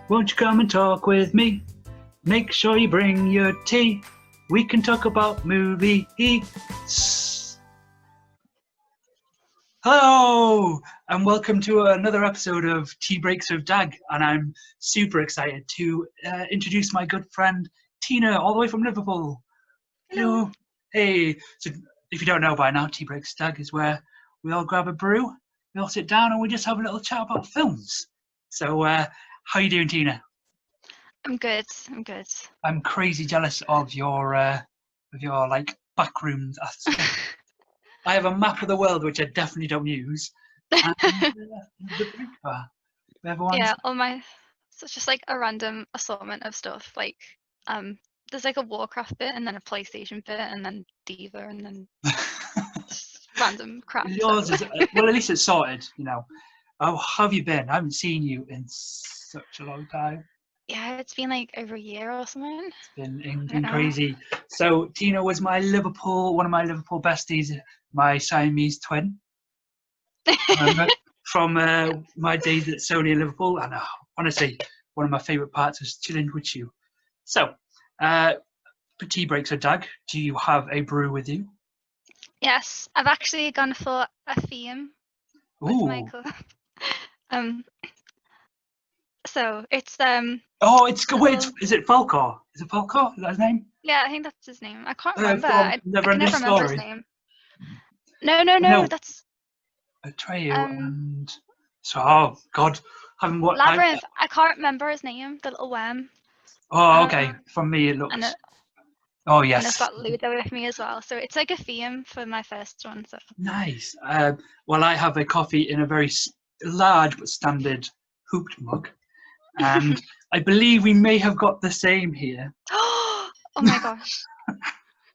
Won't you come and talk with me? Make sure you bring your tea. We can talk about movies. Hello, and welcome to another episode of Tea Breaks with Dagg. And I'm super excited to introduce my good friend Tina, all the way from Liverpool. Hello. Hey. So, if you don't know by now, Tea Breaks with Dagg is where we all grab a brew, we all sit down, and we just have a little chat about films. So, how you doing, Tina? I'm good. I'm crazy jealous of your like backroom aesthetic. I have a map of the world which I definitely don't use. And, the break bar. Yeah, so it's just like a random assortment of stuff. Like, there's like a Warcraft bit, and then a PlayStation bit, and then Diva, and then just random crap. Yours is well, at least it's sorted. You know. Oh, how have you been? I haven't seen you in such a long time. Yeah, it's been like over a year or something. It's been crazy. So Tina was one of my Liverpool besties, my Siamese twin. From my days at Sony in Liverpool, and honestly, one of my favourite parts was chilling with you. So, for tea breaks or Dagg, do you have a brew with you? Yes, I've actually gone for a theme with my cup. So it's Oh, it's wait, is it Falcor? Is it Falcor? Is that his name? Yeah, I think that's his name. I can't remember. I never remember his name. No, that's Atreyu and so. Oh God, haven't what Labyrinth. I can't remember his name. The little worm. Oh, okay. From me, it looks. Oh yes. And I've got Ludo with me as well, so it's like a theme for my first one. So nice. Well, I have a coffee in a very large but standard hooped mug, and I believe we may have got the same here. Oh my gosh!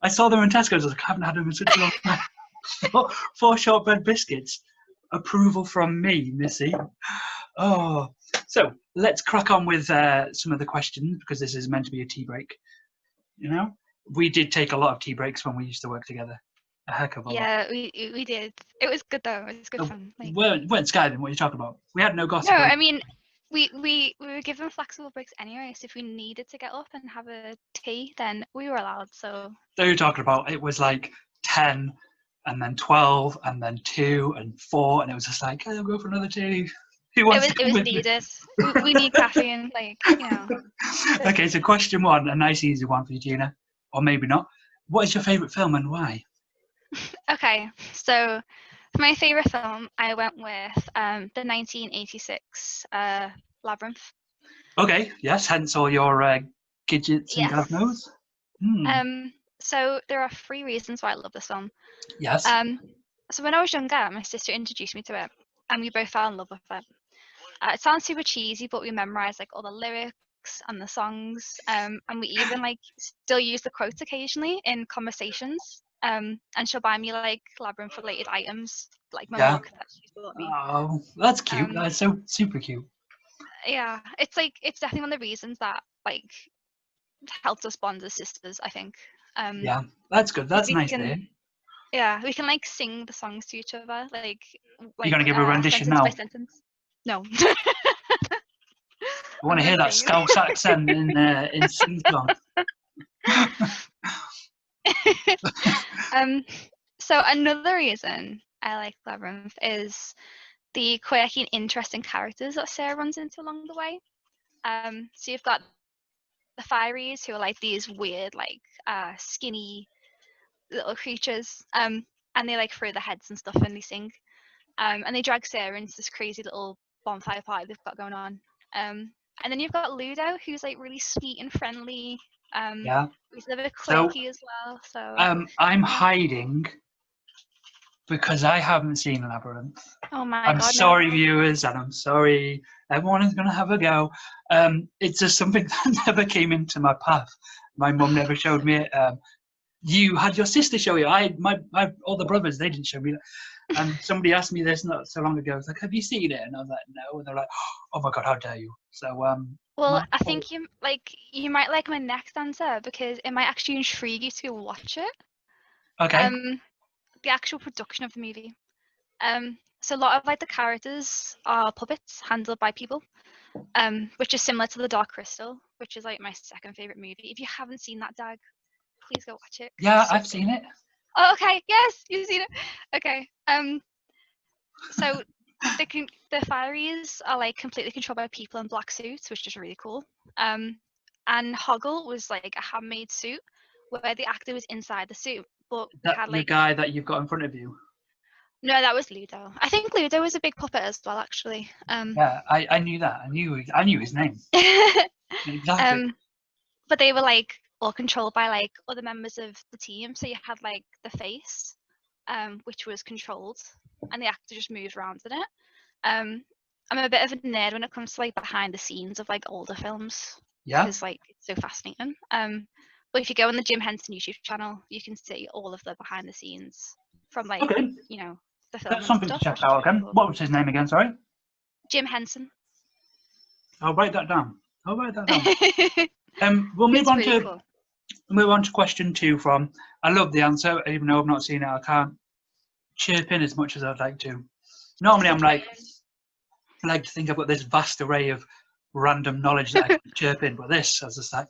I saw them in Tesco's. I haven't had them in such a long time. 4 shortbread biscuits. Approval from me, Missy. Oh, so let's crack on with some of the questions because this is meant to be a tea break. You know, we did take a lot of tea breaks when we used to work together. A heck of a lot. Yeah, we did. It was good though. It was good fun. Like, weren't Skyden, what are you talking about? We had no gossip. No, I mean, we were given flexible breaks anyway, so if we needed to get up and have a tea, then we were allowed. So you're talking about it was like 10 and then 12 and then 2 and 4, and it was just like, I'll go for another tea. It was needed. We need caffeine, like, you know. Okay, so question 1, a nice easy one for you, Gina, or maybe not. What is your favourite film and why? Okay, so for my favourite film, I went with the 1986 Labyrinth. Okay, yes, hence all your gadgets and God knows. So there are 3 reasons why I love this film. Yes. So when I was younger, my sister introduced me to it, and we both fell in love with it. It sounds super cheesy, but we memorized like all the lyrics and the songs, and we even like still use the quotes occasionally in conversations. And she'll buy me like Labyrinth related items, like my mug that she's bought me. Oh, that's cute. That's so super cute. Yeah, it's definitely one of the reasons that like helped us bond as sisters, I think. Yeah, that's good. That's nice to hear. Yeah, we can like sing the songs to each other, like you're gonna give a rendition now? By sentence. No. I want to hear that Scouse accent in sing-song. So another reason I like Labyrinth is the quirky and interesting characters that Sarah runs into along the way. So you've got the Fieries, who are like these weird, like skinny little creatures, and they like throw their heads and stuff and they sing, and they drag Sarah into this crazy little bonfire party they've got going on. And then you've got Ludo, who's like really sweet and friendly. He's a bit quirky as well. So I'm hiding because I haven't seen Labyrinth. Oh my God! I'm sorry, viewers, and I'm sorry. Everyone is gonna have a go. It's just something that never came into my path. My mum never showed me it. You had your sister show you. My older brothers, they didn't show me that. And somebody asked me this not so long ago. I was like, "Have you seen it?" And I was like, "No." And they're like, "Oh my God, how dare you!" So well, I think you might like my next answer because it might actually intrigue you to watch it. Okay. The actual production of the movie. So a lot of like the characters are puppets handled by people, which is similar to the Dark Crystal, which is like my second favorite movie. If you haven't seen that, Dagg, please go watch it. 'Cause Yeah, it's so I've good. seen it. Oh, okay. Yes, you've seen it. Okay. So the fairies are like completely controlled by people in black suits, which is really cool. And Hoggle was like a handmade suit where the actor was inside the suit, but we That had the like guy that you've got in front of you. no, that was Ludo. I think Ludo was a big puppet as well, actually. Yeah, I knew that. I knew his name. Exactly. um, but they were like all controlled by like other members of the team. So you had like the face, which was controlled, and the actor just moved around in it. I'm a bit of a nerd when it comes to like behind the scenes of like older films Yeah. because like it's so fascinating. But if you go on the Jim Henson YouTube channel, you can see all of the behind the scenes from like Okay. the film That's and something to stuff. check Which is out really again. cool. What was his name again? Sorry. Jim Henson. I'll write that down. We'll move It's on really to cool. question 2 from. I love the answer, even though I've not seen it. I can't chirp in as much as I'd like to. Normally, I'm like, I like to think I've got this vast array of random knowledge that I can chirp in, but this, I was just like,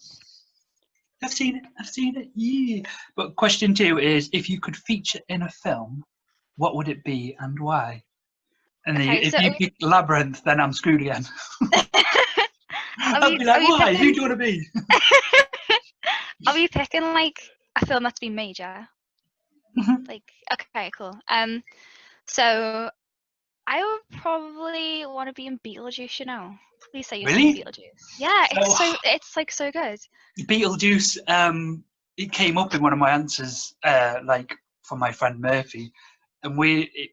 I've seen it, yeah. But question 2 is, if you could feature in a film, what would it be and why? And Okay, if so you pick Labyrinth, then I'm screwed again. I'd be are like, we why? Who picking? do you want to be? Are we picking like a film that's been major? Mhm. Like, okay, cool. So I would probably want to be in Beetlejuice. You know, please say you've seen Really? Beetlejuice. Yeah, So, it's like so good. Beetlejuice, it came up in one of my answers, like from my friend Murphy, and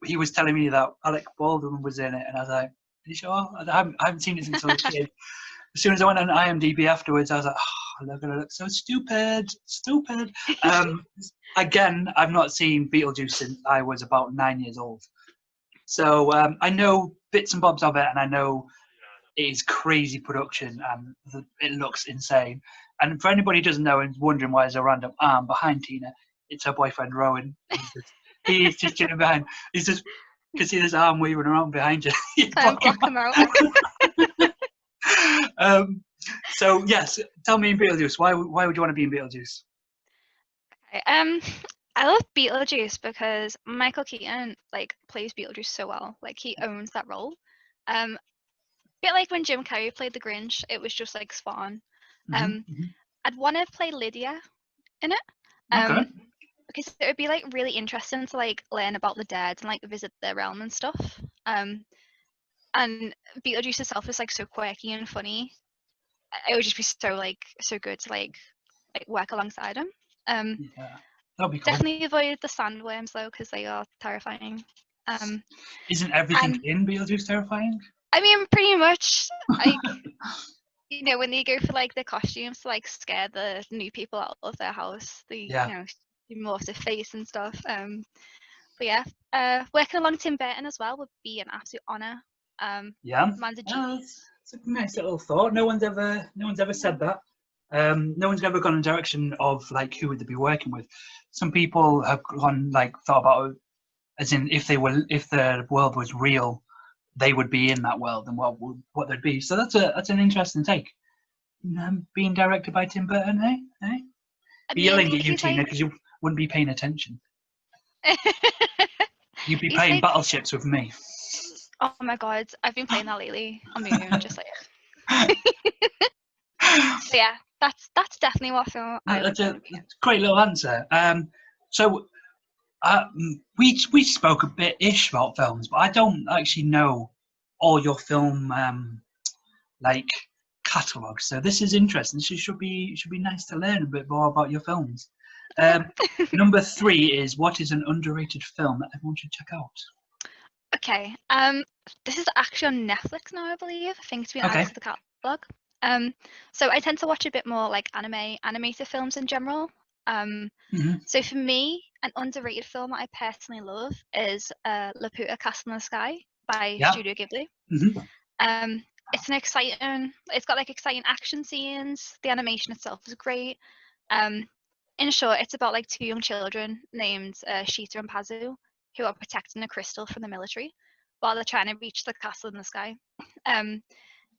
he was telling me that Alec Baldwin was in it, and I was like, "Are you sure?" I haven't seen it since I was a kid. As soon as I went on IMDb afterwards, I was like, "Oh, look at it, look so stupid." Again, I've not seen Beetlejuice since I was about 9 years old, so I know bits and bobs of it, and I know it is crazy production and it looks insane. And for anybody who doesn't know and is wondering why there's a random arm behind Tina, it's her boyfriend Rowan. He is just chilling behind. He's just, you can see this arm weaving around behind you. Time block them out. So yes, tell me in Beetlejuice. Why would you want to be in Beetlejuice? Okay, I love Beetlejuice because Michael Keaton like plays Beetlejuice so well. Like he owns that role. A bit like when Jim Carrey played the Grinch, it was just like spot on. Um, Mm-hmm. I'd want to play Lydia in it. Okay. Because it would be like really interesting to like learn about the dead and like visit their realm and stuff. And Beetlejuice itself is like so quirky and funny. It would just be so good to like work alongside him. Yeah, that'd be cool. Definitely avoid the sandworms though, because they are terrifying. Isn't everything And in Beetlejuice terrifying? I mean, pretty much like when they go for like their costumes to like scare the new people out of their house, they Yeah. morph their face and stuff. But yeah, working along Tim Burton as well would be an absolute honour. Yeah. Man's a Oh, genius. it's a nice little thought. No one's ever said that. No one's ever gone in the direction of like who would they be working with. Some people have gone like thought about it, as in if the world was real, they would be in that world and what they'd be. So that's an interesting take. Being directed by Tim Burton, eh? I Be mean, I yelling at think you, he's Tina, like because you wouldn't be paying attention. You'd be he's playing like, battleships with me. oh my god, I've been playing that lately on my own, just like. But yeah, that's definitely what film I would That's a pick. great little answer. So we spoke a bit ish about films, but I don't actually know all your film like catalogue. So this is interesting. This should be nice to learn a bit more about your films. Number 3 is, what is an underrated film that everyone should check out? Okay. This is actually on Netflix now, I believe. I think it's been Okay. added to the catalog. So I tend to watch a bit more like animated films in general. Mhm. So for me, an underrated film that I personally love is Laputa Castle in the Sky by Yeah. Studio Ghibli. Mhm. It's got like exciting action scenes. The animation itself is great. In short, it's about like two young children named Shita and Pazu who are protecting a crystal from the military. while they're trying to reach the castle in the sky. And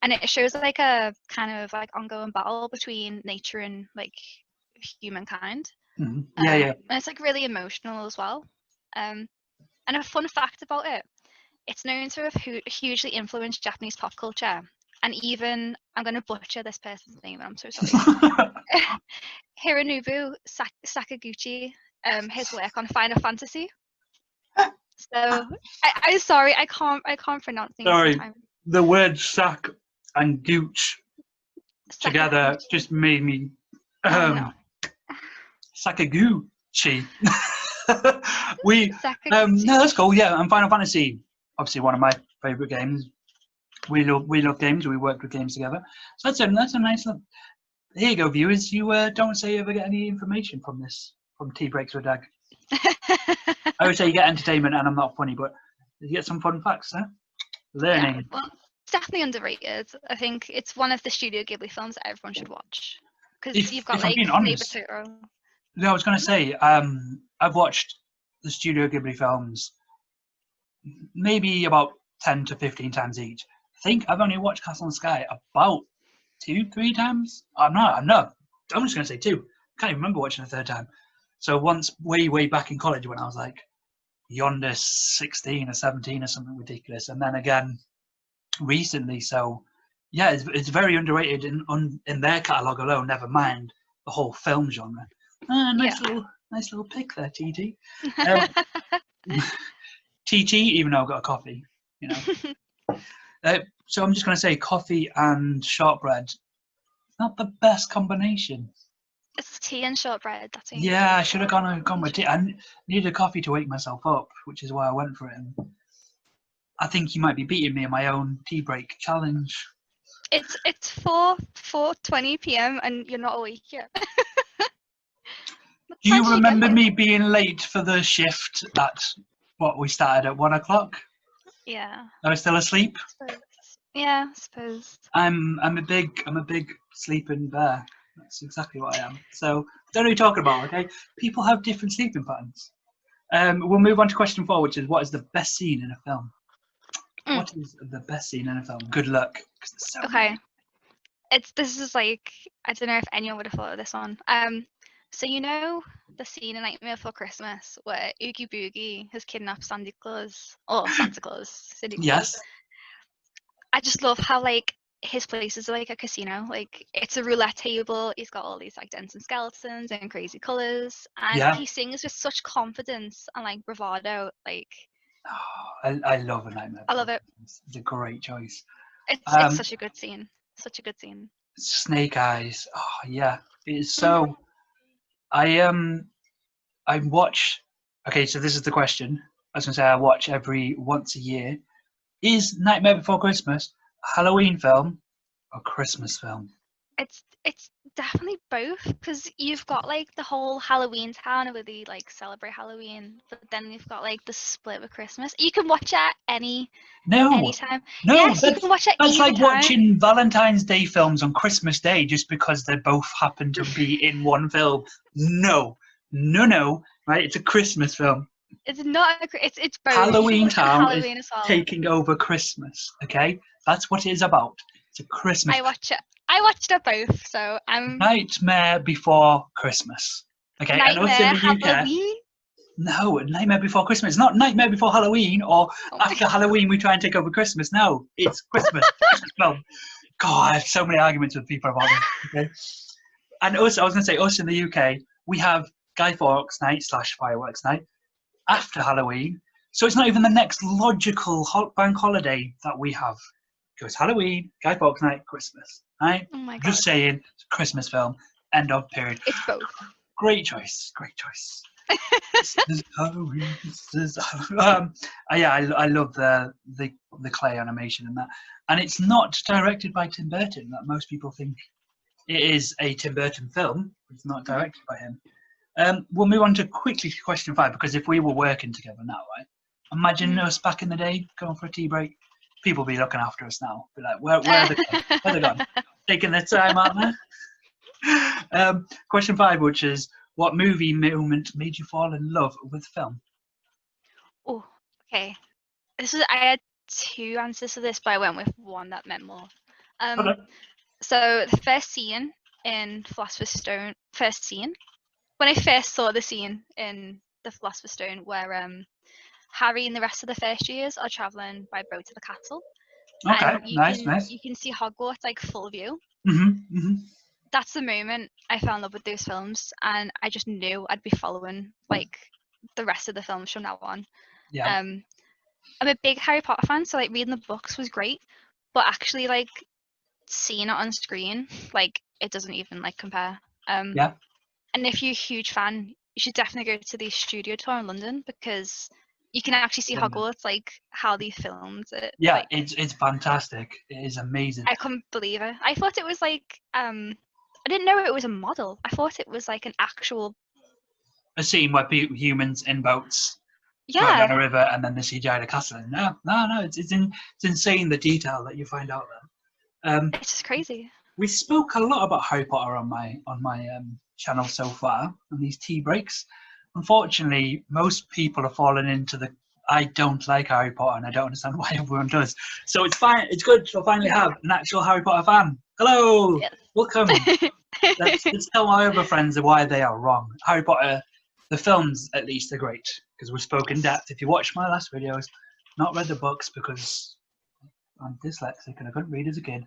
it shows like a kind of like ongoing battle between nature and like humankind. Yeah, yeah. And it's like really emotional as well. And a fun fact about it, it's known to have hugely influenced Japanese pop culture. And even, I'm going to butcher this person's name, and I'm so sorry. Hironobu Sakaguchi, his work on Final Fantasy. So I'm sorry, I can't pronounce things sometimes. The word sack and gooch together just made me No. Sakaguchi. No, that's cool. Yeah, and Final Fantasy, obviously one of my favorite games. We love games. We worked with games together. So that's a nice look. Here you go, viewers. You don't say you ever get any information from Tea Breaks with Dagg. I would say you get entertainment, and I'm not funny, but you get some fun facts, huh? Learning. Yeah, well, it's definitely underrated. I think it's one of the Studio Ghibli films that everyone should watch, because you've got like Neighbor Totoro. Yeah, I was going to say, I've watched the Studio Ghibli films maybe about 10 to 15 times each. I think I've only watched Castle in the Sky about 2-3 times. I'm just going to say 2. Can't even remember watching a third time. So once, way back in college when I was like yonder 16 or 17 or something ridiculous, and then again recently. So yeah, it's very underrated in their catalogue alone. Never mind the whole film genre. Nice little pick there, TT. TT, even though I've got a coffee, you know. So I'm just going to say coffee and shortbread, not the best combination. It's tea and shortbread. That's it. Yeah, I should have gone with tea. I needed a coffee to wake myself up, which is why I went for it. And I think you might be beating me in my own tea break challenge. It's 4:20 p.m. and you're not awake yet. Do you remember me being late for the shift at what we started at 1 o'clock? Yeah. I was still asleep. Yeah, I suppose. I'm a big sleeping bear. That's exactly what I am. So don't know what you're talking about, okay? People have different sleeping patterns. We'll move on to question 4, which is what is the best scene in a film? What is the best scene in a film? Good luck. Okay. This is like, I don't know if anyone would have thought of this one. So you know the scene in Nightmare Before Christmas where Oogie Boogie has kidnapped Santa Claus? Yes. I just love how like his place is like a casino. Like it's a roulette table. He's got all these like dents and skeletons and crazy colours, and he sings with such confidence and like bravado. Like I love A Nightmare. I love it. It's a great choice. It's such a good scene. Such a good scene. Snake Eyes. Oh yeah, it's so. I watch. Okay, so this is the question. I was gonna say I watch every once a year. Is Nightmare Before Christmas a Halloween film or Christmas film? It's definitely both, because you've got like the whole Halloween town where they like celebrate Halloween, but then you've got like the split with Christmas. You can watch it anytime. No, yes, you can watch it that's like time. watching Valentine's Day films on Christmas Day just because they both happen to be in one film. No, right? It's a Christmas film. It's not. It's both. Halloween town Halloween is as well. taking over Christmas. Okay, that's what it is about. It's a Christmas. I watched it both, so I'm Nightmare Before Christmas. Okay, Nightmare Halloween. No, Nightmare Before Christmas. It's not Nightmare Before Halloween or after Halloween we try and take over Christmas. No, it's Christmas. Christmas film. God, I have so many arguments with people about this. Okay, and us, I was going to say, us in the UK, we have Guy Fawkes Night / Fireworks Night after Halloween. So it's not even the next logical bank holiday that we have. It goes Halloween, Guy Fawkes Night, Christmas. Right? Oh my God. Just saying, it's a Christmas film. End of period. It's both. Great choice. This is Halloween. I love the clay animation in that, and it's not directed by Tim Burton. That most people think it is a Tim Burton film. It's not directed by him. We'll move on to quickly to question 5, because if we were working together now, right? Imagine us back in the day going for a tea break. People be looking after us now. Be like, where are they gone? Where are they gone? Taking their time, aren't they? Question 5, which is, what movie moment made you fall in love with film? Oh, okay. I had two answers to this, but I went with one that meant more. Okay. So the first scene in Philosopher's Stone, when I first saw the scene in the Philosopher's Stone where Harry and the rest of the first years are traveling by boat to the castle, Okay. and Nice. you can see Hogwarts like full view. Mhm. That's the moment I fell in love with those films, and I just knew I'd be following like the rest of the films from now on. Yeah. I'm a big Harry Potter fan, so like reading the books was great, but actually like seeing it on screen, like it doesn't even like compare. Yeah. And if you're a huge fan, you should definitely go to the studio tour in London because you can actually see London. Hogwarts like how they filmed it. Yeah. Like, It's fantastic. It is amazing. I couldn't believe it. I thought it was like I didn't know it was a model. I thought it was like an actual. A scene where humans in boats going down a Yeah, river and then the CGI the castle. No. It's insane the detail that you find out there. it's just crazy. We spoke a lot about Harry Potter on my channel so far on these tea breaks. Unfortunately, most people have fallen into the I don't like Harry Potter and I don't understand why everyone does. So it's fine. It's good to finally have an actual Harry Potter fan. Hello, Yes. welcome. Let's tell my other friends why they are wrong. Harry Potter, the films at least, are great because we spoke in depth. If you watch my last videos, not read the books because I'm dyslexic and I couldn't read as a kid.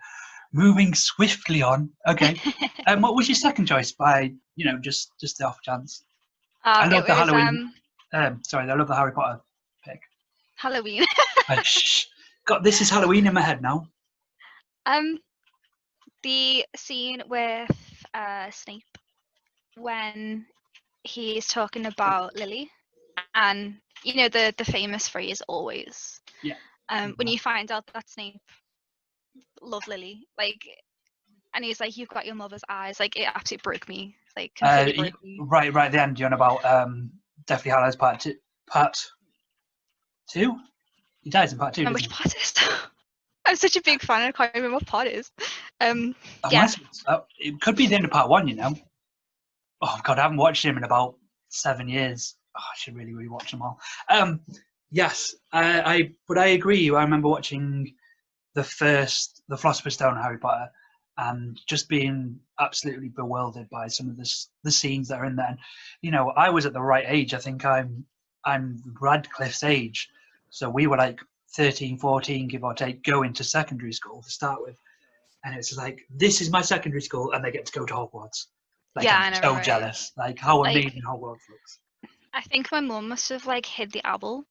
Moving swiftly on. Okay. What was your second choice? By just the off chance. I love It the was Halloween. Sorry, I love the Harry Potter pick. Halloween. God, this is Halloween in my head now. The scene with Snape when he's talking about Lily, and you know the famous phrase "always." Yeah. When you find out that Snape loved Lily, like, and he's like, "You've got your mother's eyes," like it absolutely broke me, like completely broke me. Right at the end, you're on about Deathly Hallows Part Two. He dies in Part Two, And doesn't which part is? I'm such a big fan. I can't remember what part is. he? Yeah. It could be the end of Part One. Oh God, I haven't watched him in about 7 years. Oh, I should really rewatch them all. Yes, but I agree. I remember watching the Philosopher's Stone Harry Potter and just being absolutely bewildered by some of the scenes that are in there. And, I was at the right age. I think I'm Radcliffe's age. So we were like 13, 14, give or take, going to secondary school to start with. And it's like, this is my secondary school and they get to go to Hogwarts. Like, Yeah, I'm I know, so right? jealous. Like, how Like, amazing Hogwarts looks. I think my mum must have like hid the apple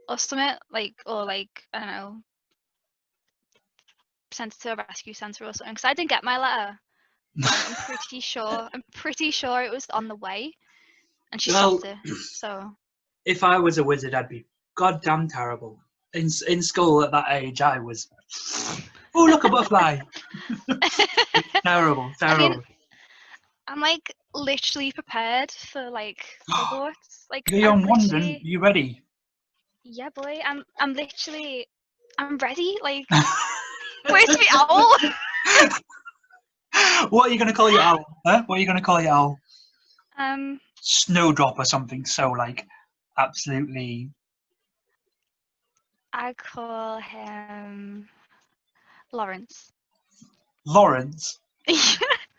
or something, like, or like I don't know, sent it to a rescue centre or something. Because I didn't get my letter. I'm pretty sure it was on the way, and she Well, stopped it. So if I was a wizard, I'd be goddamn terrible. In school at that age, I was. Oh, look, a butterfly! Terrible. I mean, I'm like literally prepared for like Hogwarts. Like You're I'm young London. literally, You ready? yeah, boy. I'm literally, I'm ready. Like, where's the owl? What are you going to call your owl? Huh? What are you going to call your owl? Snowdrop or something so like absolutely. I call him Lawrence. Lawrence.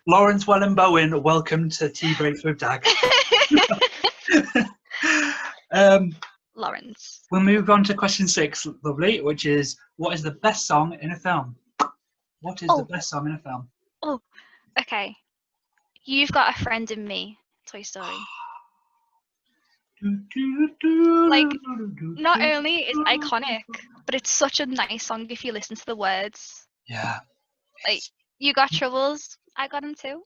Lawrence Wellenbowen, welcome to Tea Breaks with Dagg. Lawrence. We'll move on to question 6, lovely, which is, what is the best song in a film? What is the best song in a film? Oh, okay. You've Got a Friend in Me, Toy Story. Like, not only is it iconic, but it's such a nice song if you listen to the words. Yeah. Like, you got troubles, I got them too.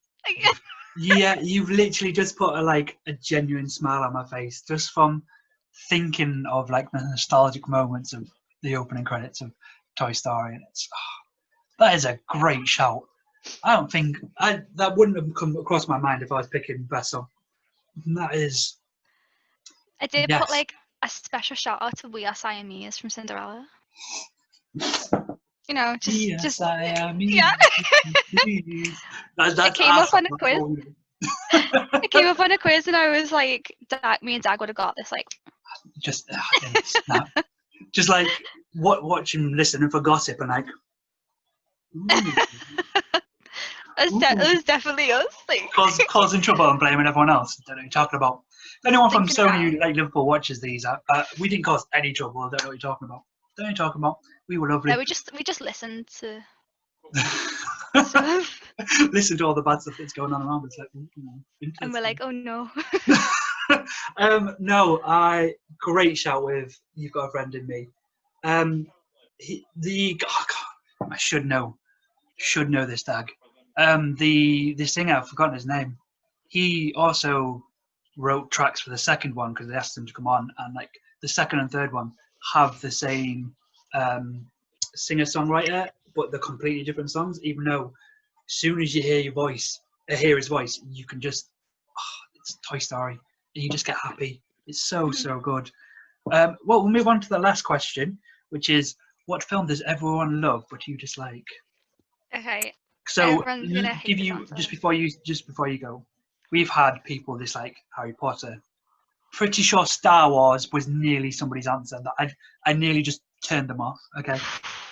Yeah, you've literally just put a genuine smile on my face just from thinking of like the nostalgic moments of the opening credits of Toy Story, and that is a great shout. I don't think that wouldn't have come across my mind if I was picking best song. That is. I did Yes. put like a special shout out to We Are Siamese from Cinderella. You know, just Siamese. yeah. It came up on a quiz. It came up on a quiz, and I was like, me and Dagg would have got this. Like, just like watching, listening for gossip, and like, ooh, It was definitely us. Like, causing trouble and blaming everyone else. Don't know what you're talking about. If anyone from thinking Sony around. like Liverpool watches these, we didn't cause any trouble. Don't know what you're talking about. Don't know what you're talking about. We were lovely. No, we just listened to stuff, Listen to all the bad stuff that's going on around us. Like, and we're like, oh no. no, great shout with "You've Got a Friend in Me." I should know this, Dagg. The singer, I've forgotten his name. He also wrote tracks for the second one because they asked him to come on, and like the second and third one have the same singer-songwriter, but they're completely different songs. Even though, as soon as you hear hear his voice, you can just it's Toy Story, and you just get happy. It's so good. Well, we'll move on to the last question, which is, what film does everyone love but you dislike? Okay. So, Everyone's gonna hate give this you answer. just before you go, we've had people dislike Harry Potter. Pretty sure Star Wars was nearly somebody's answer that I nearly just turned them off. Okay,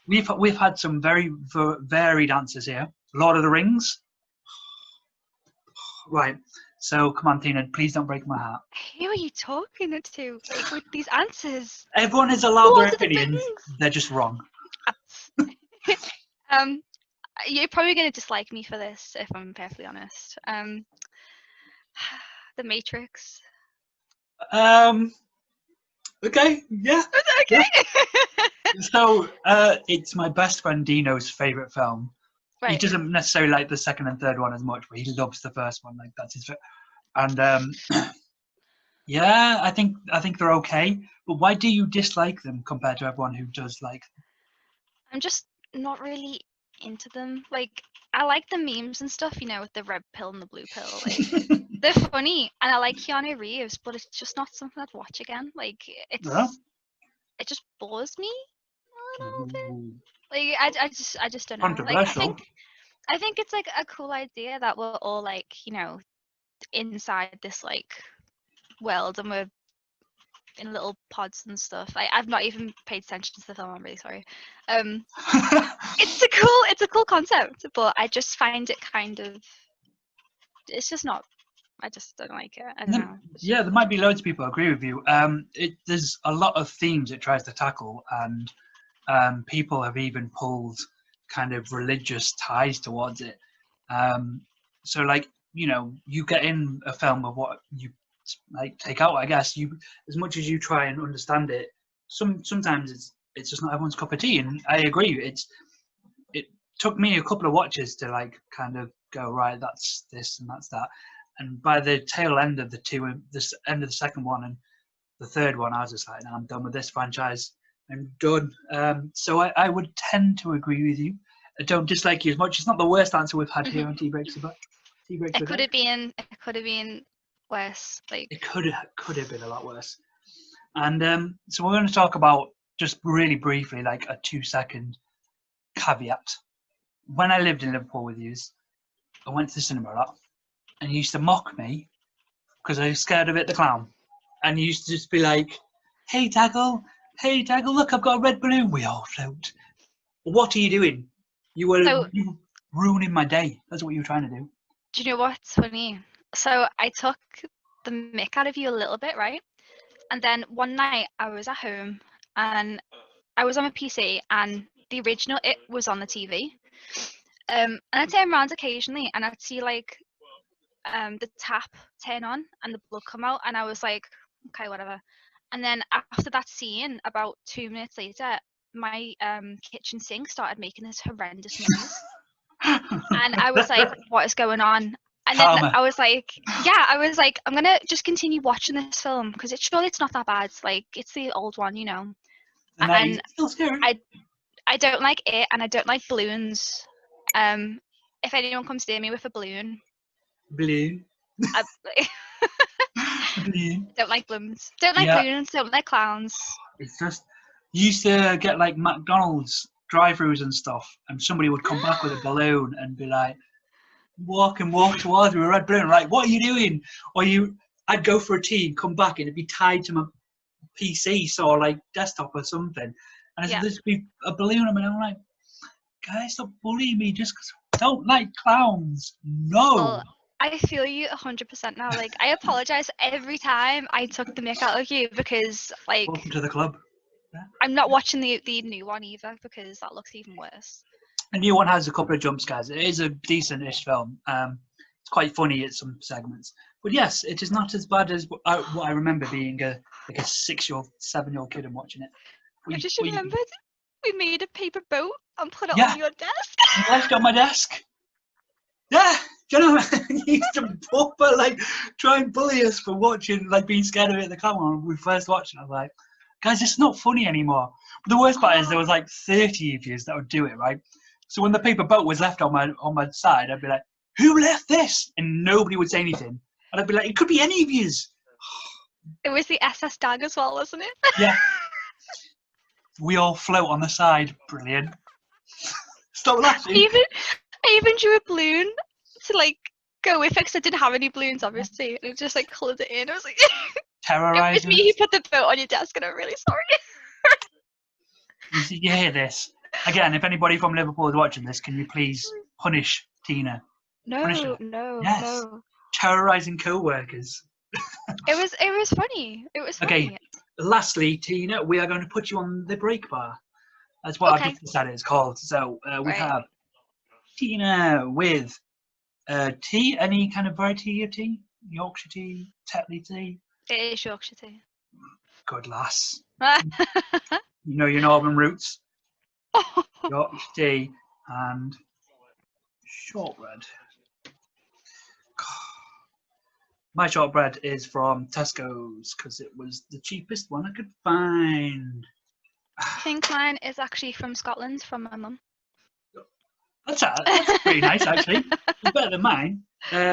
we've had some very varied answers here. Lord of the Rings, right? So come on, Tina, please don't break my heart. Who are you talking to? Like, with these answers? Everyone is allowed Lord their of the opinions. Rings! They're just wrong. You're probably gonna dislike me for this, if I'm perfectly honest. The Matrix. Okay, yeah. Okay. So, it's my best friend Dino's favorite film. He Right. doesn't necessarily like the second and third one as much, but he loves the first one. Like that's his. And yeah, I think they're okay. But why do you dislike them compared to everyone who does like? I'm just not really into them. Like, I like the memes and stuff, with the red pill and the blue pill. Like, they're funny, and I like Keanu Reeves, but it's just not something I'd watch again. Like, it just bores me a little bit. Like, I just don't know. Like, Controversial. I think it's like a cool idea that we're all like, inside this like world, and we're in little pods and stuff. I've not even paid attention to the film. I'm really sorry. It's a cool concept, but I just find it kind of. It's just not. I just don't like it. I don't know. Yeah, there might be loads of people who agree with you. There's a lot of themes it tries to tackle, and people have even pulled kind of religious ties towards it. So, like, you get in a film of what you like take out. I guess as much as you try and understand it, sometimes it's just not everyone's cup of tea. And I agree. It took me a couple of watches to like kind of go, right, that's this and that's that. And by the tail end of this end of the second one and the third one, I was just like, no, I'm done with this franchise. I'm done. So I would tend to agree with you. I don't dislike you as much. It's not the worst answer we've had here on Tea Breaks. It could have been worse. Like, it could have been a lot worse. And so we're going to talk about, just really briefly, like a 2-second caveat. When I lived in Liverpool with you, I went to the cinema a lot, and you used to mock me because I was scared of it, the clown. And you used to just be like, hey, Daggle, look, I've got a red balloon. We all float. What are you doing? You were ruining my day. That's what you were trying to do. Do you know what's funny? So I took the mick out of you a little bit, right? And then one night I was at home and I was on my PC and the original It was on the TV. And I'd turn around occasionally and I'd see like the tap turn on and the blood come out, and I was like, okay, whatever. And then after that scene, about 2 minutes later, my kitchen sink started making this horrendous noise. And I was like, what is going on? And then I was like, I'm gonna just continue watching this film because surely it's not that bad. Like, it's the old one, And still scary. I don't like it, and I don't like balloons. If anyone comes near me with a balloon, balloon. Balloon. Don't like balloons. Don't like balloons. Don't like clowns. It's just, you used to get like McDonald's drive-throughs and stuff, and somebody would come back with a balloon and be like, walk towards me with a red balloon. Like, what are you doing? Or I'd go for a tea and come back, and it'd be tied to my PC, so like desktop or something, And I said, there's be a balloon. I mean, I'm like, guys, stop bullying me just because I don't like clowns. No. Well, I feel you 100% now. Like, I apologize every time I took the mick out of you because, like, Welcome to the club. Yeah. I'm not watching the new one either because that looks even worse. The new one has a couple of jump scares. It is a decent-ish film. It's quite funny at some segments. But yes, it is not as bad as what I remember being a 6-year-old, 7-year-old kid and watching it. I just remembered we made a paper boat and put it Yeah. on your desk. Left on my desk. Yeah, do you know, he used to proper like try and bully us for watching, like being scared of it at the camera when we first watched it. I was like, guys, it's not funny anymore. But the worst part is there was like 30 of you that would do it, right? So when the paper boat was left on my side, I'd be like, who left this? And nobody would say anything. And I'd be like, it could be any of yous. It was the SS Dagg as well, wasn't it? Yeah. We all float on the side. Brilliant. Stop laughing. I even drew a balloon to like go with it because I didn't have any balloons, obviously. And it just like coloured it in. I was like, Terrorising. It was me who put the boat on your desk, and I'm really sorry. You hear this? Again, if anybody from Liverpool is watching this, can you please punish Tina? No. Yes. Terrorising co-workers. It was funny. It was funny. Okay. Lastly, Tina, we are going to put you on the break bar. That's what I've just decided it's called. So we have Tina with tea. Any kind of variety of tea? Yorkshire tea, Tetley tea. It is Yorkshire tea. Good lass. You know your northern roots. Yorkshire tea and shortbread. My shortbread is from Tesco's because it was the cheapest one I could find. I think mine is actually from Scotland, from my mum. That's pretty nice, actually. It's better than mine.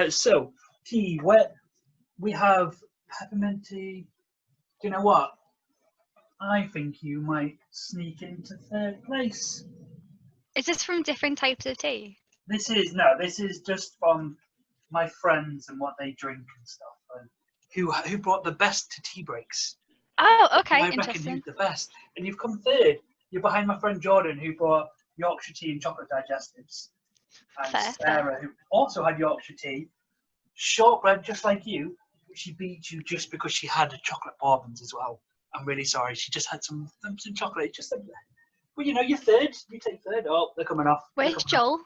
So, tea, we have peppermint tea. Do you know what? I think you might sneak into third place. Is this from different types of tea? This is just from my friends and what they drink and stuff, and who brought the best to tea breaks. Oh, okay, I interesting. reckon you're the best, and you've come third. You're behind my friend Jordan, who brought Yorkshire tea and chocolate digestives, and Sarah, who also had Yorkshire tea, shortbread, just like you. She beat you just because she had a chocolate bourbons as well. I'm really sorry. She just had some chocolate. Just like that. Well, you know, you're third. You take third. Oh, they're coming off. Where's Joel?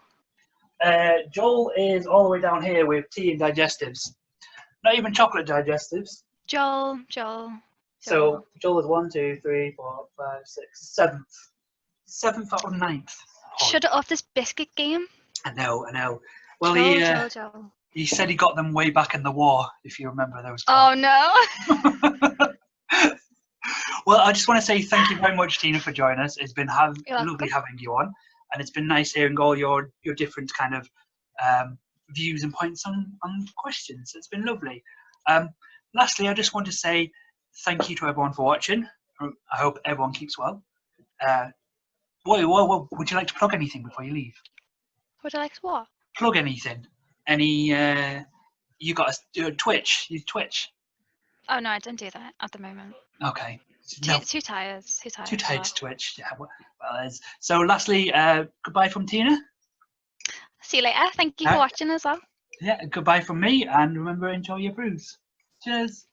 Joel is all the way down here with tea and digestives. Not even chocolate digestives. Joel. So Joel is 1, 2, 3, 4, 5, 6, 7th. 7th out of 9th. Shut it off this biscuit game. I know. Well, Joel. he said he got them way back in the war, if you remember those. Oh, no. Well, I just want to say thank you very much, Tina, for joining us. It's been lovely having you on, and it's been nice hearing all your different kind of views and points on questions. It's been lovely. Lastly, I just want to say thank you to everyone for watching. I hope everyone keeps well. Would you like to plug anything before you leave? Would I like to what? Plug anything. Any, you got a Twitch? You Twitch? Oh, no, I don't do that at the moment. Okay. Too tired. Too tired to Twitch. Yeah. Well, so lastly, goodbye from Tina. See you later. Thank you for watching as well. Yeah, goodbye from me, and remember, enjoy your brews. Cheers.